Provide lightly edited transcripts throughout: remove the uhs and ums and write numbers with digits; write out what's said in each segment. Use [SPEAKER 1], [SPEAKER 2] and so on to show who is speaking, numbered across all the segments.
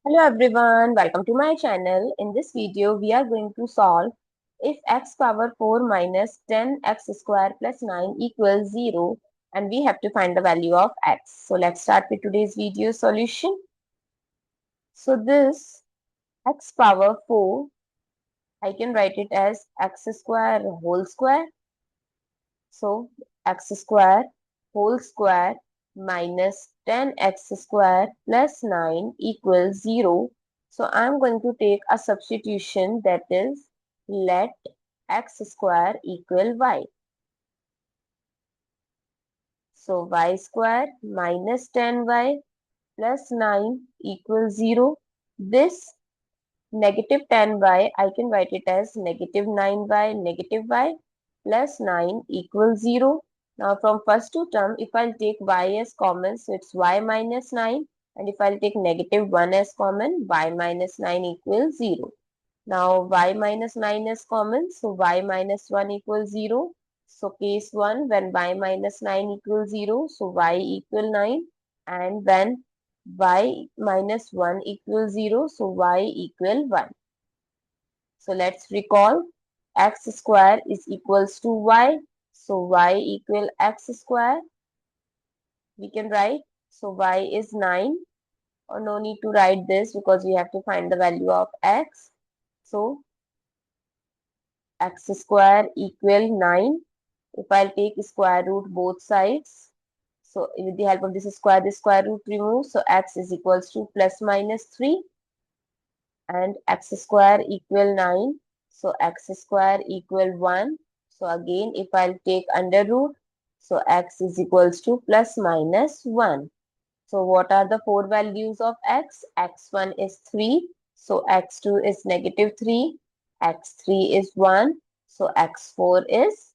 [SPEAKER 1] Hello everyone, welcome to my channel. In this video, we are going to solve if x power 4 minus 10x square plus 9 equals 0 and we have to find the value of x. So let's start with today's video solution. So this x power 4, I can write it as x square whole square. So x square whole square minus 10x square plus 9 equals 0. So I'm going to take a substitution, that is, let x square equal y. So y square minus 10y plus 9 equals 0. This negative 10y, I can write it as negative 9y plus 9 equals 0. Now from first two term, if I'll take y as common, so it's y minus 9. And if I'll take negative 1 as common, y minus 9 equals 0. Now y minus 9 is common, so y minus 1 equals 0. So case 1, when y minus 9 equals 0, so y equal 9. And when y minus 1 equals 0, so y equal 1. So let's recall, x square is equals to y. So y equal x square. We can write, so y is 9. Or no need to write this because we have to find the value of x. So x square equal 9. If I'll take square root both sides, so with the help of this square root removes. So x is equals to plus minus 3 and x square equal 9. So x square equal 1. So again, if I'll take under root, so x is equals to plus minus 1. So what are the four values of x? x1 is 3. So x2 is negative 3. x3 is 1. So x4 is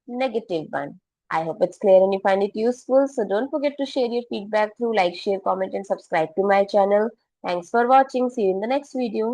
[SPEAKER 1] negative 1. I hope it's clear and you find it useful. So don't forget to share your feedback through like, share, comment and subscribe to my channel. Thanks for watching. See you in the next video.